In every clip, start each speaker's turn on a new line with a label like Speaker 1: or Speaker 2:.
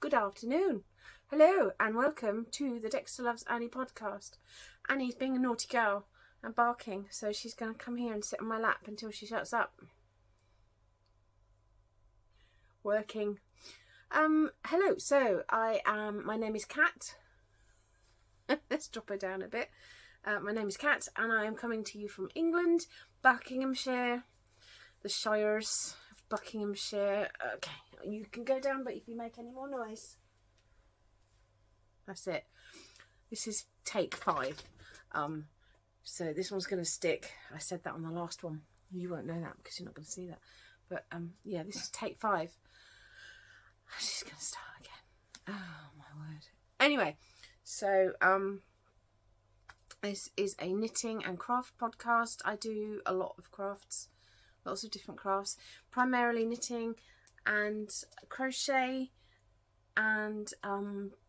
Speaker 1: good afternoon. Hello and welcome to the Dexter Loves Annie podcast. Annie's being a naughty girl and barking, so she's going to come here and sit on my lap until she shuts up. Working. Hello, so my name is Kat. Let's drop her down a bit. My name is Kat and I am coming to you from England, Buckinghamshire, the Shires of Buckinghamshire. Okay, you can go down, but if you make any more noise, that's it. This is take 5. So this one's going to stick. I said that on the last one. You won't know that because you're not going to see that. But yeah, this is take 5. She's going to start again. Oh my word. Anyway, so this is a knitting and craft podcast. I do a lot of crafts, lots of different crafts, primarily knitting and crochet, and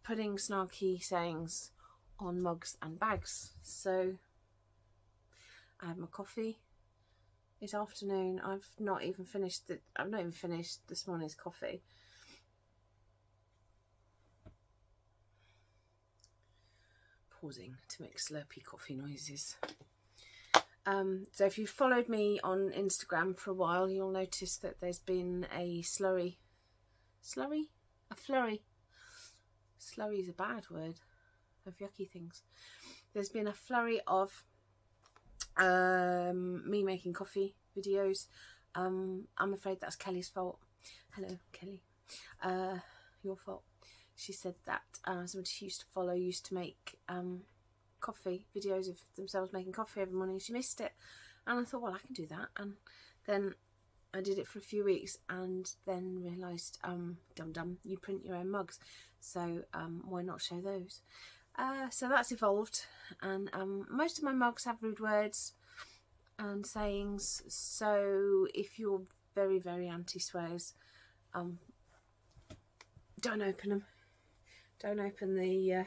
Speaker 1: putting snarky sayings on mugs and bags. So I have my coffee. It's afternoon. I've not even finished this morning's coffee. Pausing to make slurpy coffee noises. So if you've followed me on Instagram for a while, you'll notice that there's been a flurry. Slurry is a bad word of yucky things. There's been a flurry of me making coffee videos. I'm afraid that's Kelly's fault. Hello, Kelly. Your fault. She said that somebody she used to follow used to make coffee videos of themselves making coffee every morning. She missed it, and I thought, well, I can do that. And then I did it for a few weeks, and then realised, dum you print your own mugs, so why not show those? So that's evolved, and most of my mugs have rude words and sayings. So if you're very, very anti-swears, don't open them. Don't open the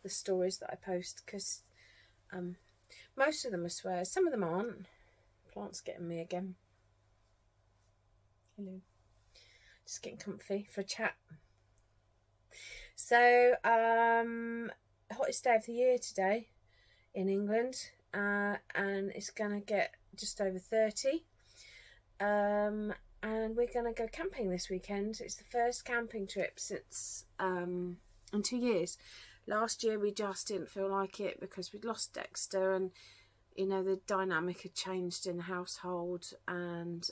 Speaker 1: stories that I post, because most of them are swears. Some of them aren't. Plant's getting me again. Hello. Just getting comfy for a chat. So, hottest day of the year today in England, and it's going to get just over 30. And we're going to go camping this weekend. It's the first camping trip since in 2 years. Last year we just didn't feel like it because we'd lost Dexter, and you know, the dynamic had changed in the household, and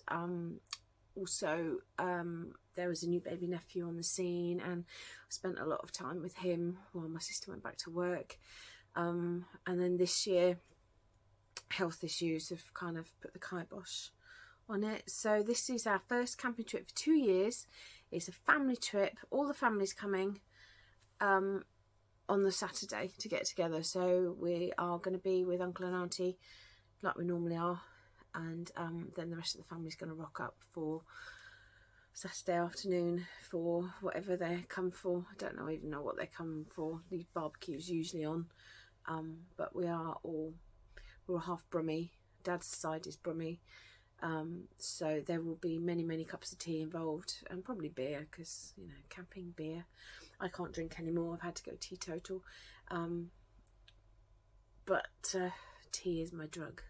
Speaker 1: also there was a new baby nephew on the scene, and I spent a lot of time with him while my sister went back to work. And then this year health issues have kind of put the kibosh on it. So this is our first camping trip for 2 years. It's a family trip. All the family's coming on the Saturday to get together. So we are going to be with Uncle and Auntie like we normally are, and then the rest of the family's going to rock up for Saturday afternoon for whatever they come for. I don't even know what they come for. The barbecue's usually on, but we're all half Brummie. Dad's side is Brummie. So there will be many cups of tea involved, and probably beer, because you know, camping beer. I can't drink anymore. I've had to go teetotal. But tea is my drug.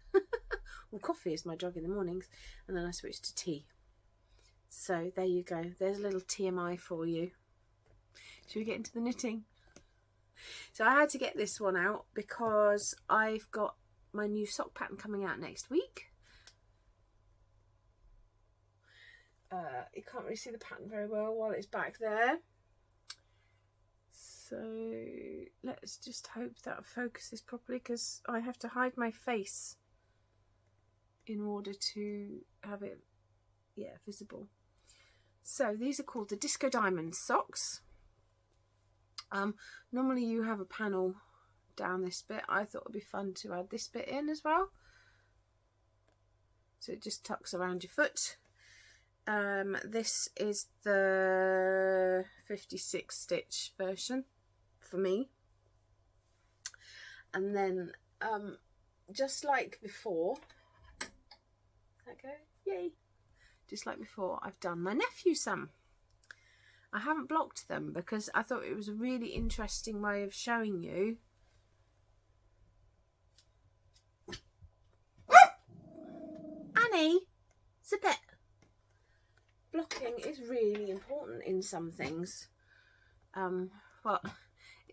Speaker 1: Well, coffee is my drug in the mornings, and then I switch to tea. So there you go. There's a little TMI for you. Should we get into the knitting? So I had to get this one out because I've got my new sock pattern coming out next week. You can't really see the pattern very well while it's back there. So let's just hope that focuses properly, because I have to hide my face in order to have it, visible. So these are called the Disco Diamond socks. Normally you have a panel down this bit. I thought it'd be fun to add this bit in as well. So it just tucks around your foot. This is the 56 stitch version for me, and then just like before, that go, yay, just like before, I've done my nephew some. I haven't blocked them because I thought it was a really interesting way of showing you Annie, zip it. Blocking is really important in some things. Well,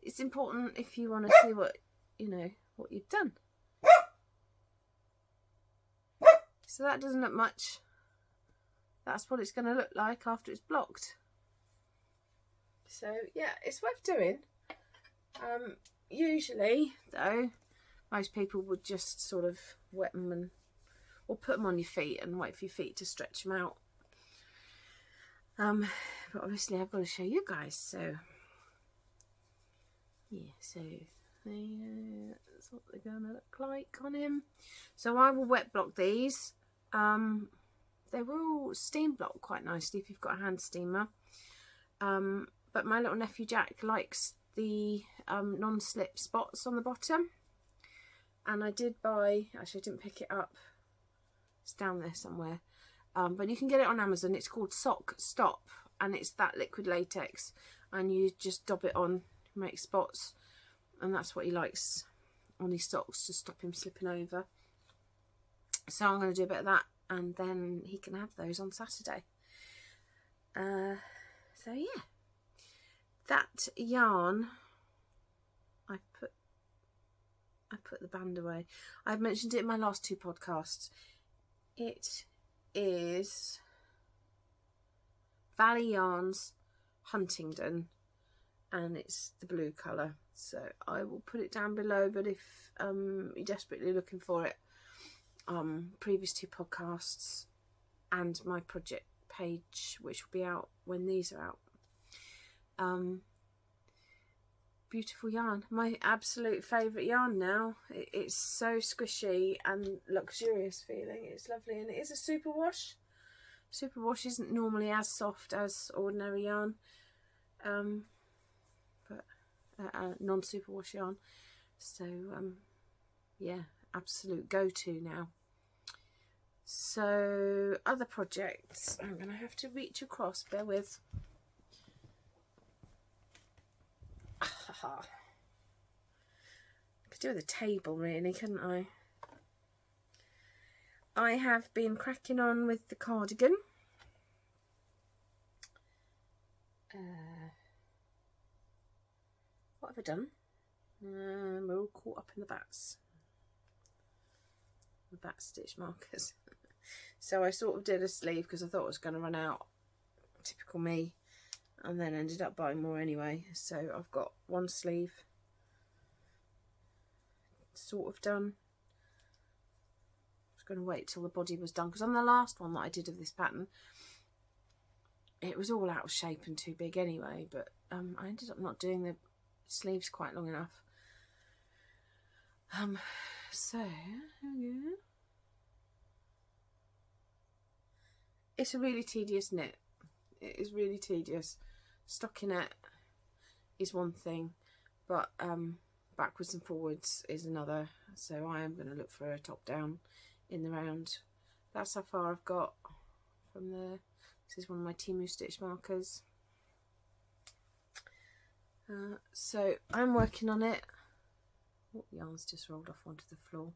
Speaker 1: it's important if you want to see what, you know, what you've done. So that doesn't look much. That's what it's going to look like after it's blocked. So yeah, it's worth doing. Usually though, most people would just sort of wet them or put them on your feet and wait for your feet to stretch them out. But obviously I've got to show you guys, so yeah, so that's what they're gonna look like on him. So I will wet block these. They will steam block quite nicely if you've got a hand steamer. But my little nephew Jack likes the non-slip spots on the bottom, and I did buy, actually I didn't pick it up, it's down there somewhere, but you can get it on Amazon. It's called Sock Stop, and it's that liquid latex, and you just dab it on, make spots, and that's what he likes on his socks, to stop him slipping over. So I'm going to do a bit of that, and then he can have those on Saturday. So yeah, that yarn, I put the band away. I've mentioned it in my last 2 podcasts. It is Valley Yarns Huntingdon, and it's the blue colour. So I will put it down below, but if you're desperately looking for it, previous 2 podcasts and my project page, which will be out when these are out. Beautiful yarn, my absolute favourite yarn now. It's so squishy and luxurious feeling. It's lovely, and it is a superwash. Superwash isn't normally as soft as ordinary yarn, but non-superwash yarn. So yeah, absolute go-to now. So other projects, I'm going to have to reach across, bear with. Could do with a table really, couldn't I? I have been cracking on with the cardigan. What have I done? We're all caught up in the bats. The bat stitch markers. So I sort of did a sleeve because I thought it was going to run out. Typical me. And then ended up buying more anyway. So I've got one sleeve sort of done. I was going to wait till the body was done, because on the last one that I did of this pattern, it was all out of shape and too big anyway. But I ended up not doing the sleeves quite long enough. So yeah. It's a really tedious knit. It is really tedious. Stockinette is one thing, but backwards and forwards is another. So I am going to look for a top down in the round. That's how far I've got from there. This is one of my Temu stitch markers. So I'm working on it. Oh, yarn's just rolled off onto the floor.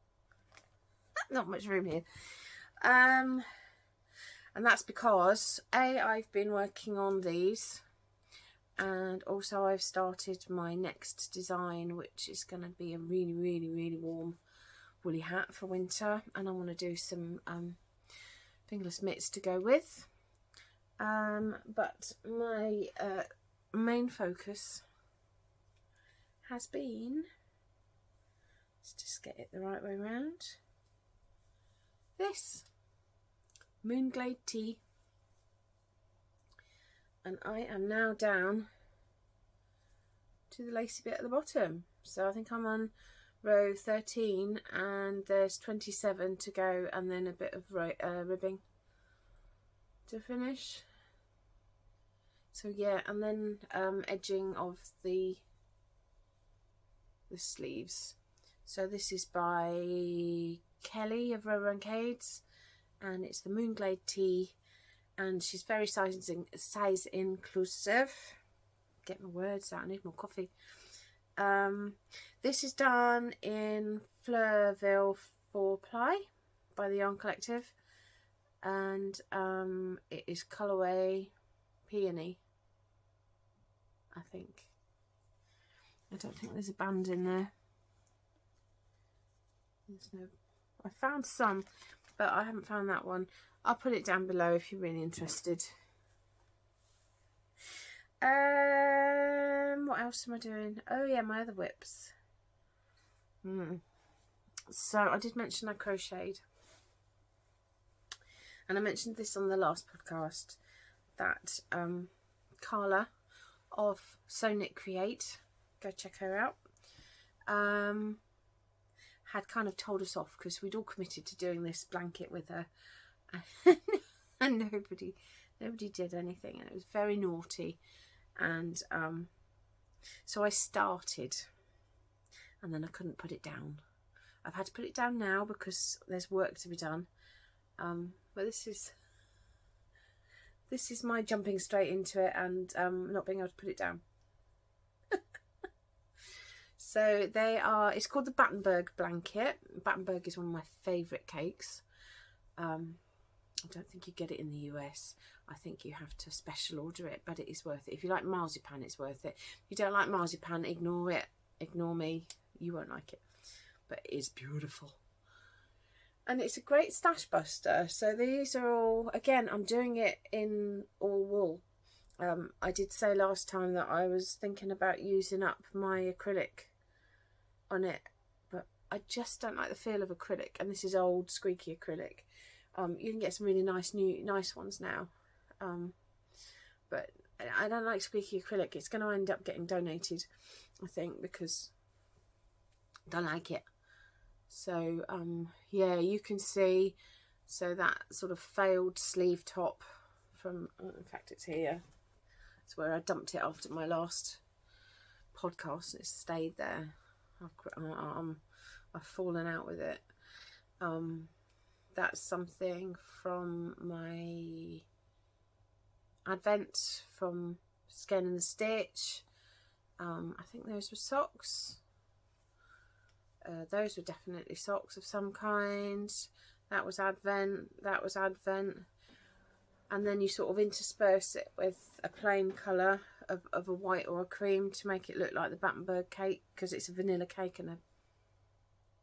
Speaker 1: Not much room here. And that's because I've been working on these, and also I've started my next design, which is going to be a really warm woolly hat for winter, and I want to do some fingerless mitts to go with. But my main focus has been, let's just get it the right way round, this Moonglade Tea, and I am now down to the lacy bit at the bottom. So I think I'm on row 13 and there's 27 to go, and then a bit of ribbing to finish. So yeah, and then edging of the sleeves. So this is by Kelly of Ravelry, and it's the Moonglade Tea, and she's very size inclusive. Get my words out, I need more coffee. This is done in Fleurville 4-ply by the Yarn Collective, and it is colourway Peony, I think. I don't think there's a band in there. There's no. I found some, but I haven't found that one. I'll put it down below if you're really interested. What else am I doing? Oh yeah, my other whips. So I did mention I crocheted, and I mentioned this on the last podcast, that Carla of Sew Knit Create, go check her out, had kind of told us off because we'd all committed to doing this blanket with her, and nobody did anything, and it was very naughty. And so I started, and then I couldn't put it down. I've had to put it down now because there's work to be done, but this is my jumping straight into it and not being able to put it down. So it's called the Battenberg blanket. Battenberg is one of my favourite cakes. I don't think you get it in the US. I think you have to special order it, but it is worth it. If you like marzipan, it's worth it. If you don't like marzipan, ignore it. Ignore me. You won't like it. But it is beautiful. And it's a great stash buster. So these are all, again, I'm doing it in all wool. I did say last time that I was thinking about using up my acrylic on it, but I just don't like the feel of acrylic, and this is old squeaky acrylic. You can get some really nice ones now, but I don't like squeaky acrylic. It's going to end up getting donated, I think, because I don't like it. So yeah, you can see, so that sort of failed sleeve top from, in fact it's here, it's where I dumped it after my last podcast, and it stayed there. I've fallen out with it. That's something from my advent from Skein and the Stitch. I think those were socks. Those were definitely socks of some kind. That was advent. That was advent. And then you sort of intersperse it with a plain colour of a white or a cream to make it look like the Battenberg cake, because it's a vanilla cake and a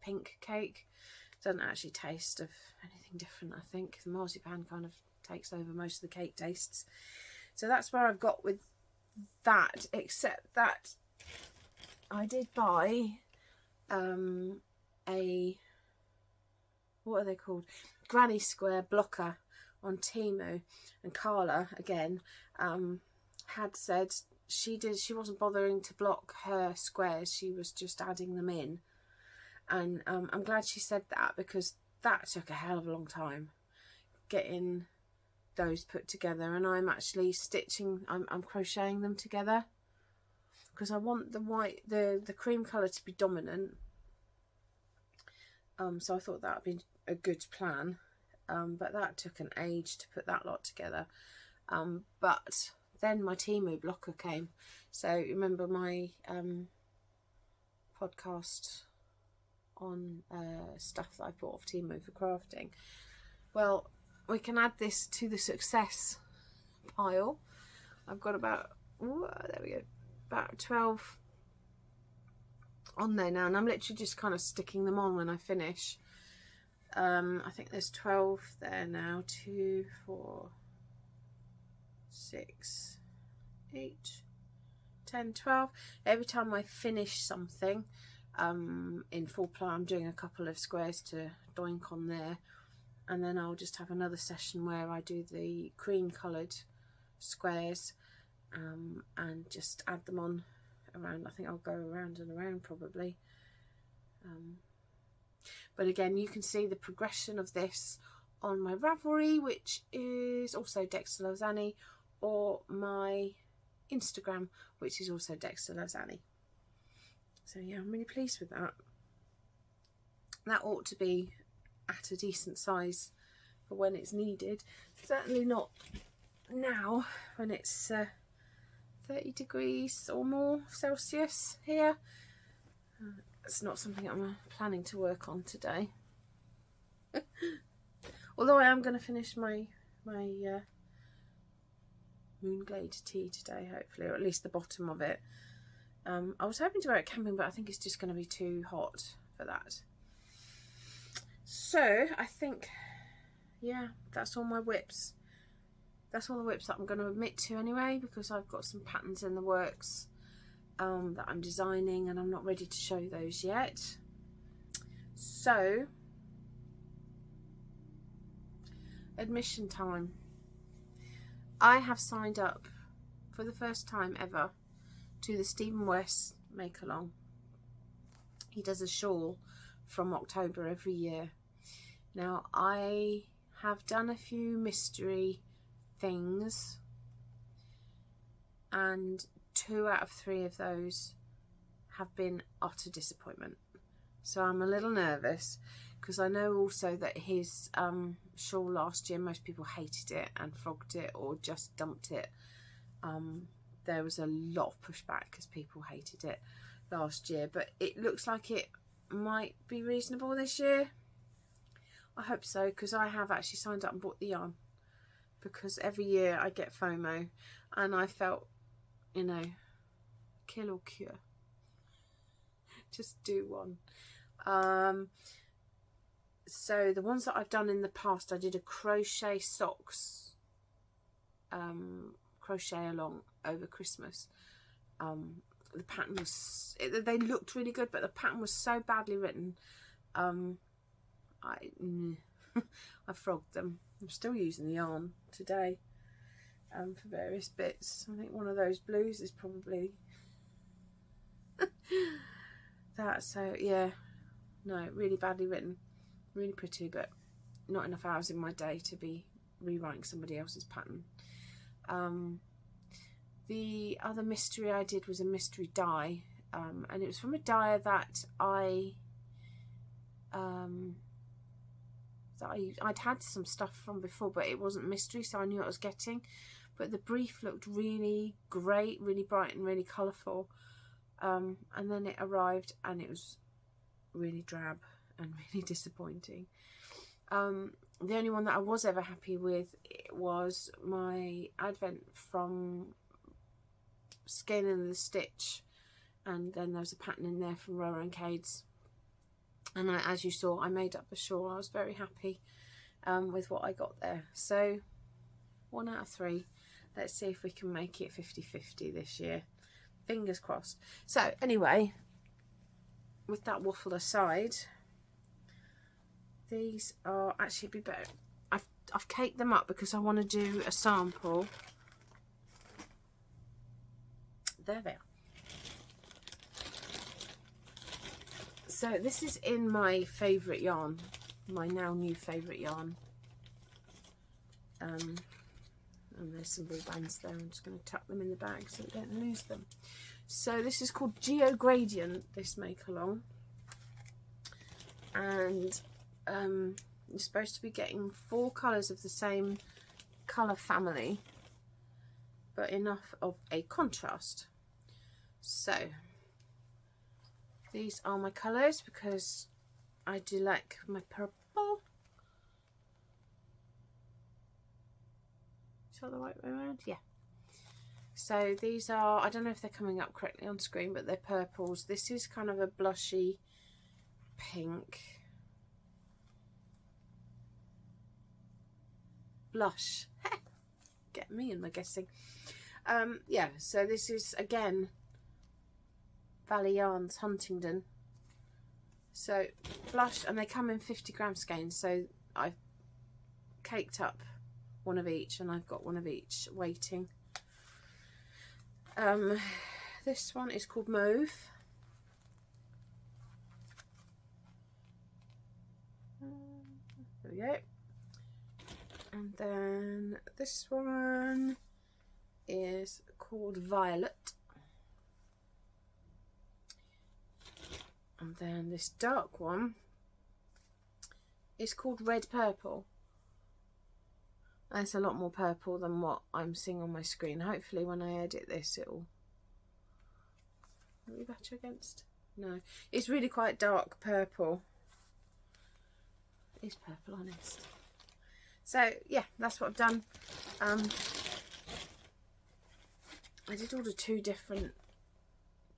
Speaker 1: pink cake. It doesn't actually taste of anything different, I think. The marzipan kind of takes over most of the cake tastes. So that's where I've got with that, except that I did buy what are they called? Granny Square blocker on Temu, and Carla again had said she wasn't bothering to block her squares, she was just adding them in. And I'm glad she said that, because that took a hell of a long time getting those put together. And I'm actually stitching, I'm crocheting them together, because I want the white, the cream colour to be dominant. So I thought that would be a good plan. But that took an age to put that lot together. But then my Temu blocker came. So remember my podcast on stuff that I bought off Temu for crafting? Well, we can add this to the success pile. I've got about, there we go, about 12 on there now, and I'm literally just kind of sticking them on when I finish. I think there's 12 there now. 2, 4, 6, 8, 10, 12. Every time I finish something in full ply, I'm doing a couple of squares to doink on there, and then I'll just have another session where I do the cream coloured squares and just add them on around. I think I'll go around and around probably. But again, you can see the progression of this on my Ravelry, which is also DexterlovesAnnie, or my Instagram, which is also DexterlovesAnnie. So yeah, I'm really pleased with that. That ought to be at a decent size for when it's needed. Certainly not now when it's 30 degrees or more Celsius here. It's not something I'm planning to work on today. Although I am going to finish my Moonglade tea today, hopefully, or at least the bottom of it. I was hoping to wear it camping, but I think it's just going to be too hot for that. So I think, yeah, that's all my whips. That's all the whips that I'm going to admit to anyway, because I've got some patterns in the works that I'm designing, and I'm not ready to show those yet. So, admission time. I have signed up for the first time ever to the Stephen West make along. He does a shawl from October every year. Now, I have done a few mystery things, and 2 out of 3 of those have been utter disappointment. So I'm a little nervous, because I know also that his shawl last year, most people hated it and frogged it or just dumped it. There was a lot of pushback because people hated it last year, but it looks like it might be reasonable this year. I hope so, because I have actually signed up and bought the yarn, because every year I get FOMO, and I felt, you know, kill or cure. Just do one. So the ones that I've done in the past, I did a crochet socks crochet along over Christmas. The pattern was, they looked really good, but the pattern was so badly written. I frogged them. I'm still using the yarn today for various bits. I think one of those blues is probably that. So yeah, no, really badly written, really pretty, but not enough hours in my day to be rewriting somebody else's pattern. The other mystery I did was a mystery die, and it was from a dyer that I'd had some stuff from before, but it wasn't mystery, so I knew what I was getting. But the brief looked really great, really bright and really colourful, and then it arrived and it was really drab and really disappointing. The only one that I was ever happy with was my advent from Skein and the Stitch, and then there was a pattern in there from Rower and Cade's, and as you saw, I made up a shawl. I was very happy with what I got there. So 1 out of 3. Let's see if we can make it 50-50 this year. Fingers crossed. So anyway, with that waffle aside, these are actually be better. I've caked them up because I want to do a sample. There they are. So this is in my favourite yarn, my now new favourite yarn. And there's some ball bands there. I'm just going to tuck them in the bag so we don't lose them. So this is called Geo Gradient, this make along. And you're supposed to be getting 4 colours of the same colour family, but enough of a contrast. So these are my colours, because I do like my purple. Is that the right way around? Yeah. So these are, I don't know if they're coming up correctly on screen, but they're purples. This is kind of a blushy pink. Blush. Get me in my guessing. Yeah, so this is again Valley Yarns Huntingdon. So blush, and they come in 50-gram skeins, so I've caked up one of each, and I've got one of each waiting. This one is called Mauve. There we go. And then this one is called Violet. And then this dark one is called Red Purple. It's a lot more purple than what I'm seeing on my screen. Hopefully when I edit this it'll be better against. No, it's really quite dark purple. It's purple, honest. So yeah, that's what I've done. I did order 2 different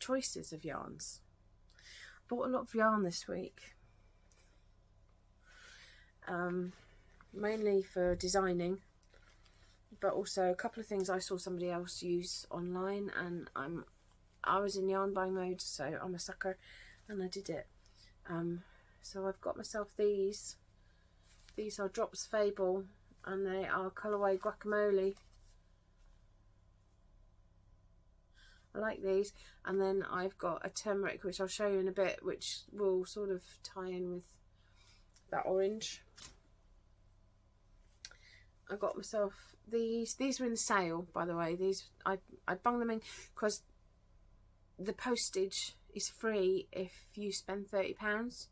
Speaker 1: choices of yarns. Bought a lot of yarn this week. Mainly for designing, but also a couple of things I saw somebody else use online, and I was in yarn buying mode, so I'm a sucker, and I did it. So I've got myself these. These are Drops Fable, and they are colourway Guacamole. I like these. And then I've got a turmeric, which I'll show you in a bit, which will sort of tie in with that orange. I got myself these. These were in sale, by the way. These I bunged them in because the postage is free if you spend £30.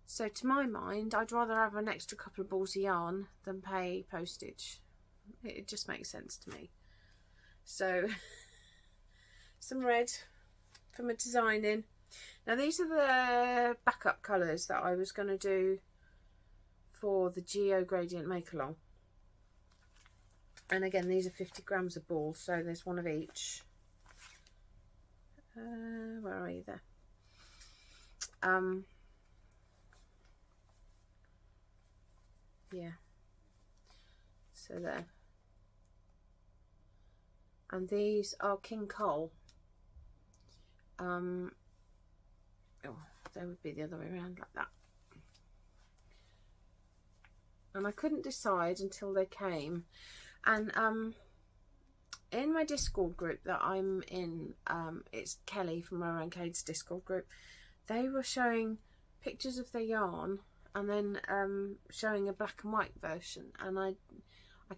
Speaker 1: So to my mind, I'd rather have an extra couple of balls of yarn than pay postage. It just makes sense to me. So some red for my designing. Now these are the backup colours that I was going to do for the Geo Gradient Make Along. And again, these are 50 grams of ball, so there's one of each. Where are you there? Yeah. So there. And these are King Cole. Oh, they would be the other way around, like that. And I couldn't decide until they came. And in my Discord group that I'm in, it's Kelly from Rara and Cade's Discord group, they were showing pictures of their yarn and then showing a black and white version, and I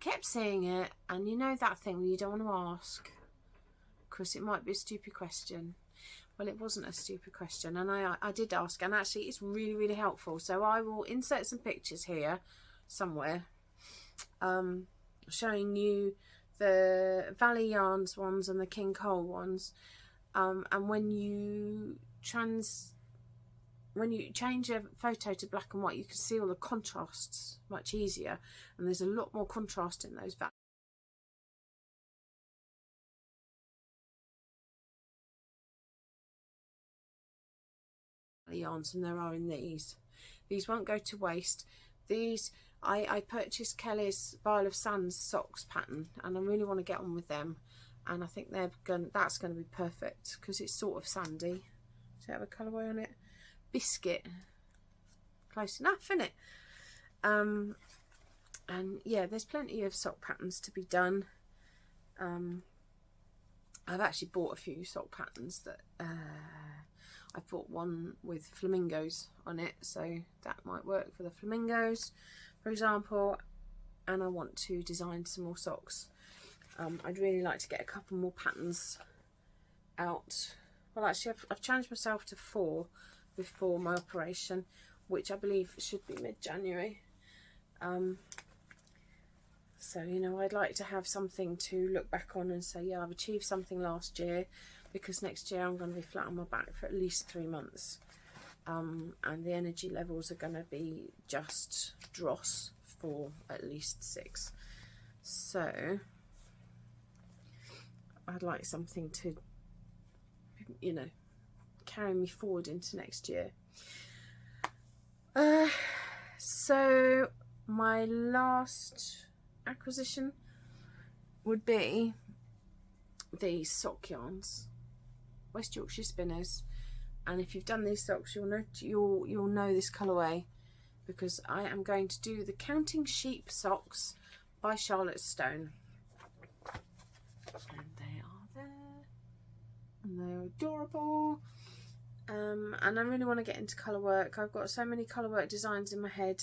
Speaker 1: kept seeing it, and you know that thing where you don't want to ask because it might be a stupid question. Well, it wasn't a stupid question, and I did ask, and actually it's really, really helpful. So I will insert some pictures here somewhere showing you the Valley Yarns ones and the King Cole ones, and when you change a photo to black and white, you can see all the contrasts much easier, and there's a lot more contrast in those Valley yarns than there are in these. These won't go to waste. These I purchased Kelly's Vial of Sands socks pattern, and I really want to get on with them, and I think that's going to be perfect because it's sort of sandy. Does it have a colourway on it? Biscuit. Close enough, isn't it? And yeah, there's plenty of sock patterns to be done. I've actually bought a few sock patterns that I've bought one with flamingos on it, so that might work for the flamingos, for example. And I want to design some more socks. I'd really like to get a couple more patterns out. Well, actually I've challenged myself to 4 before my operation, which I believe should be mid-January. So, you know, I'd like to have something to look back on and say, yeah, I've achieved something last year, because next year I'm going to be flat on my back for at least 3 months. And the energy levels are going to be just dross for at least 6. So I'd like something to, you know, carry me forward into next year. So my last acquisition would be these sock yarns, West Yorkshire Spinners, and if you've done these socks, you'll know this colourway, because I am going to do the Counting Sheep socks by Charlotte Stone, and they are there, and they're adorable. And I really want to get into colour work. I've got so many colour work designs in my head,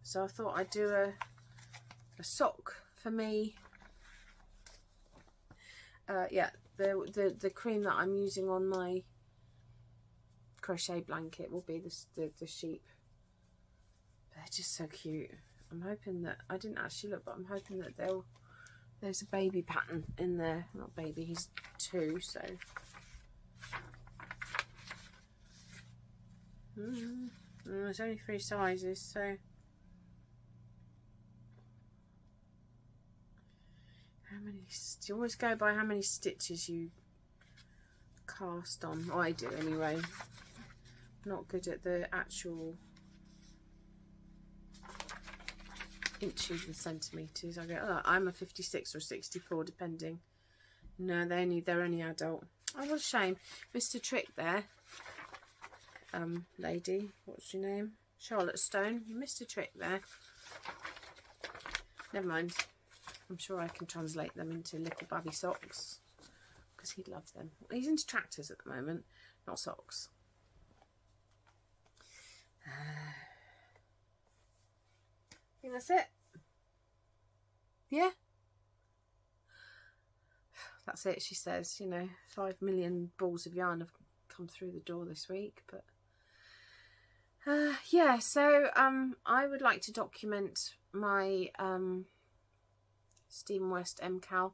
Speaker 1: so I thought I'd do a sock for me. Yeah, the cream that I'm using on my crochet blanket will be the sheep. They're just so cute. I'm hoping that, I didn't actually look, but I'm hoping that there's a baby pattern in there. Not baby, he's 2, so. There's only 3 sizes, so. How many, you always go by how many stitches you cast on. I do anyway. Not good at the actual inches and centimetres. I go, oh, I'm a 56 or 64 depending. No, they're only adult. Oh, what a shame. Mr. Trick there. Lady, what's your name? Charlotte Stone. You missed a trick there. Never mind. I'm sure I can translate them into little babby socks because he'd love them. He's into tractors at the moment, not socks. I think that's it. Yeah. That's it, she says. You know, 5 million balls of yarn have come through the door this week, but yeah, so I would like to document my Steam West MCAL.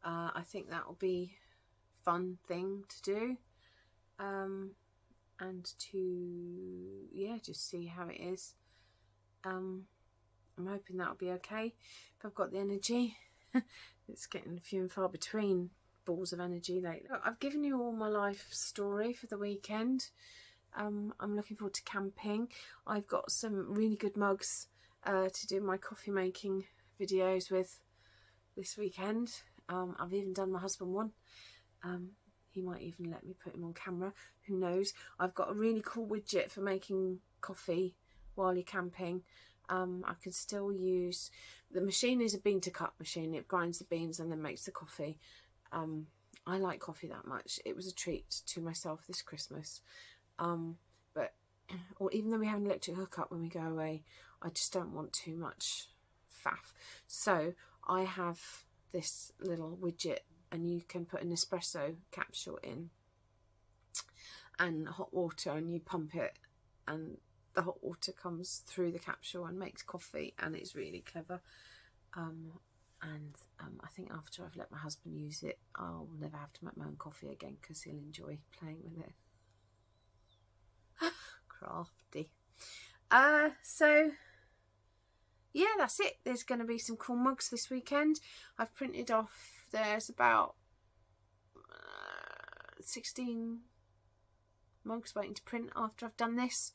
Speaker 1: I think that will be a fun thing to do, and to, yeah, just see how it is. I'm hoping that'll be okay. If I've got the energy. It's getting few and far between balls of energy lately. I've given you all my life story for the weekend. I'm looking forward to camping. I've got some really good mugs to do my coffee making videos with this weekend. I've even done my husband one. He might even let me put him on camera, who knows. I've got a really cool widget for making coffee while you're camping. I can still use, the machine is a bean to cup machine. It grinds the beans and then makes the coffee. I like coffee that much. It was a treat to myself this Christmas. But or even though we have an electric hookup when we go away, I just don't want too much faff. So I have this little widget, and you can put an espresso capsule in and hot water, and you pump it, and the hot water comes through the capsule and makes coffee, and it's really clever. I think after I've let my husband use it, I'll never have to make my own coffee again because he'll enjoy playing with it. Crafty. So yeah, that's it. There's going to be some cool mugs this weekend. I've printed off, there's about 16 mugs waiting to print after I've done this,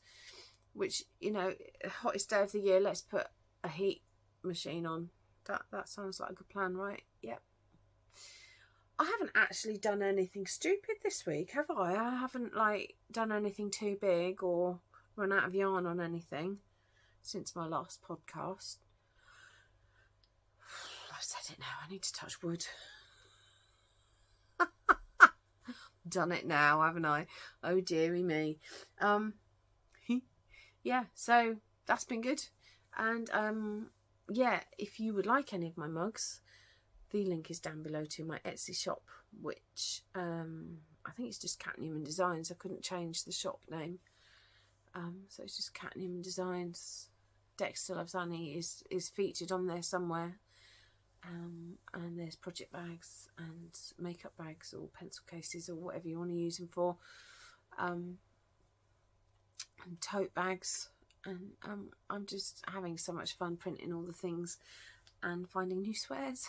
Speaker 1: which, you know, hottest day of the year, let's put a heat machine on. That sounds like a good plan, right? Yep. I haven't actually done anything stupid this week, have I? I haven't, like, done anything too big or run out of yarn on anything since my last podcast. I've said it now, I need to touch wood. Done it now, haven't I? Oh dearie me. Yeah, so that's been good. And yeah, if you would like any of my mugs, the link is down below to my Etsy shop, which I think it's just Cat Newman Designs. I couldn't change the shop name, so it's just Cat Newman Designs. DexterlovesAnnie is featured on there somewhere, and there's project bags and makeup bags or pencil cases or whatever you want to use them for, and tote bags. And I'm just having so much fun printing all the things and finding new swears.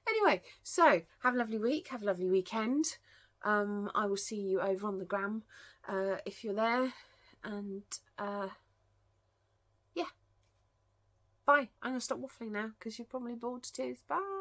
Speaker 1: Anyway, so have a lovely week, have a lovely weekend. I will see you over on the gram if you're there, and yeah, bye. I'm gonna stop waffling now because you're probably bored to tears. Bye.